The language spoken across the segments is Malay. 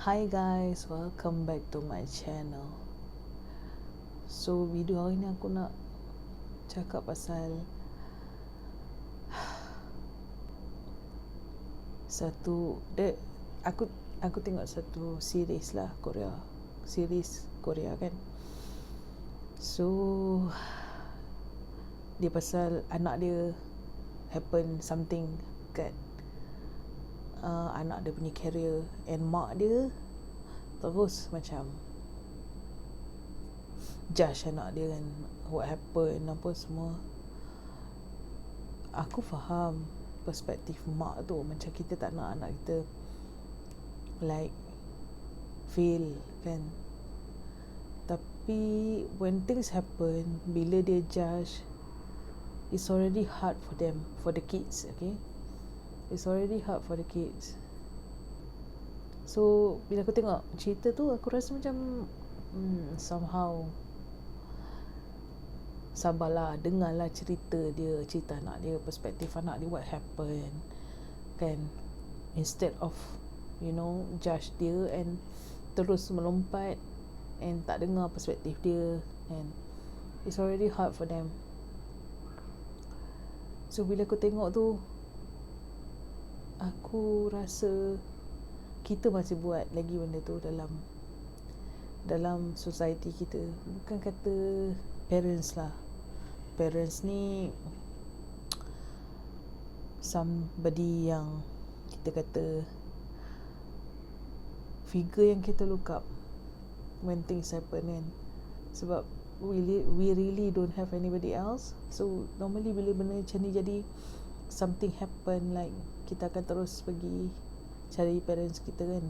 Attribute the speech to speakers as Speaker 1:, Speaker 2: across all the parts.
Speaker 1: Hi guys, welcome back to my channel. So video hari ni aku nak cakap pasal aku tengok satu series Korea kan. So dia pasal anak dia happen something kat anak dia punya career, and mak dia terus macam judge anak dia kan, what happened, apa semua. Aku faham perspektif mak tu, macam kita tak nak anak kita like fail kan. Tapi when things happen, bila dia judge, it's already hard for them, for the kids, okay? It's already hard for the kids. So bila aku tengok cerita tu, aku rasa macam somehow sabarlah, dengarlah cerita anak dia, perspektif anak dia, what happened kan, instead of judge dia and terus melompat and tak dengar perspektif dia. And it's already hard for them. So bila aku tengok tu, aku rasa kita masih buat lagi benda tu dalam society kita. Bukan kata parents lah, parents ni somebody yang kita kata figure yang kita look up when things happen kan. Sebab we really don't have anybody else. So normally bila benda macam ni jadi, something happen, like kita akan terus pergi cari parents kita kan.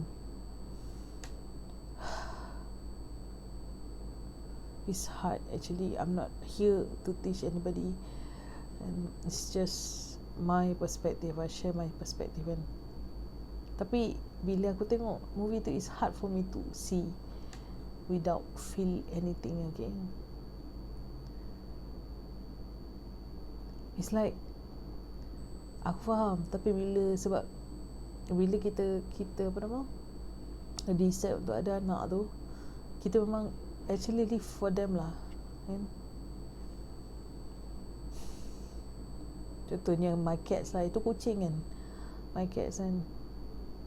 Speaker 1: It's hard actually. I'm not here to teach anybody, and it's just my perspective. I share my perspective kan. Tapi bila aku tengok movie tu, it's hard for me to see without feel anything again. It's like aku faham, tapi sebab bila kita decide untuk ada anak tu, kita memang actually live for them lah kan. Contohnya my cats lah, itu kucing kan. My cats kan,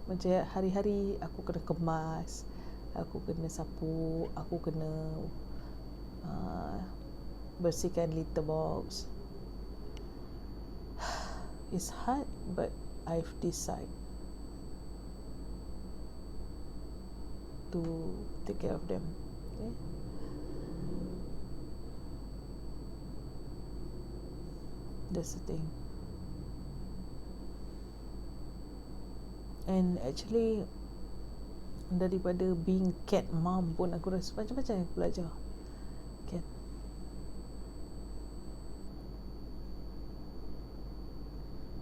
Speaker 1: macam hari-hari aku kena kemas, aku kena sapu, aku kena bersihkan litter box. It's hard, but I've decided to take care of them. Okay? That's the thing. And actually, daripada being cat mom pun, aku rasa macam-macam aku belajar kan.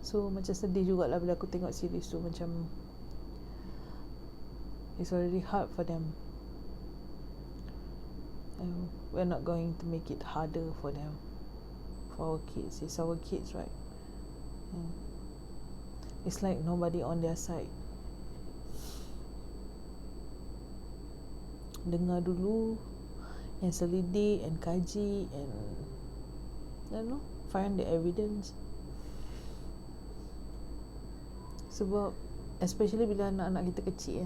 Speaker 1: So macam sedih jugalah bila aku tengok series tu, macam it's already hard for them, and we're not going to make it harder for them, for our kids. It's our kids, right? It's like nobody on their side. Dengar dulu and selidik and kaji and find the evidence. Sebab especially bila anak-anak kita kecil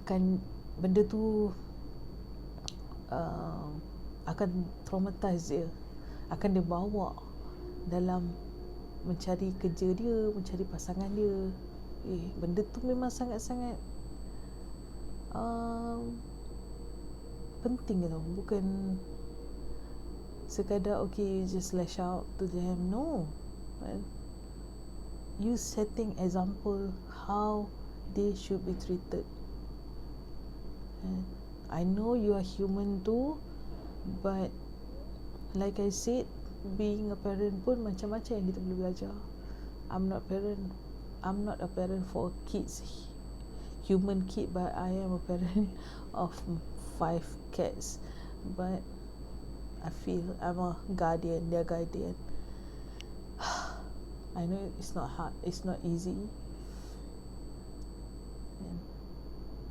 Speaker 1: kan, benda tu akan traumatize dia, akan dia bawa dalam mencari kerja dia, mencari pasangan dia. Benda tu memang sangat-sangat penting tau. Bukan sekadar okay, just lash out to them. No, you setting example how they should be treated. I know you are human too, but like I said, being a parent pun macam-macam yang kita boleh belajar. I'm not a parent for kids, human kid, but I am a parent of 5 cats. But I feel I'm a guardian, their guardian. I know it's not hard, it's not easy,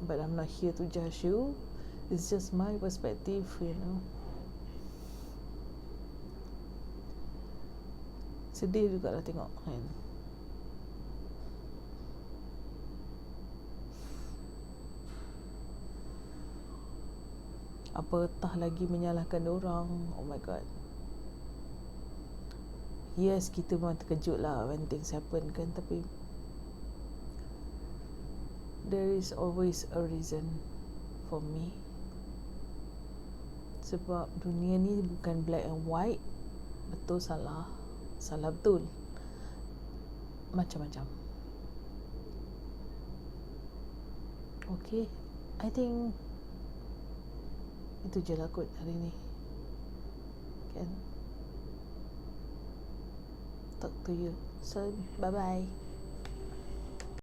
Speaker 1: but I'm not here to judge you. It's just my perspective, Sedih juga lah tengok kan. Apatah lagi menyalahkan orang. Oh my god. Yes, kita memang terkejut lah when things happen kan, tapi there is always a reason for me. Sebab dunia ni bukan black and white, betul salah, salah betul, macam-macam. Okay, I think itu je lah kot hari ni kan. Talk to you soon. Bye bye.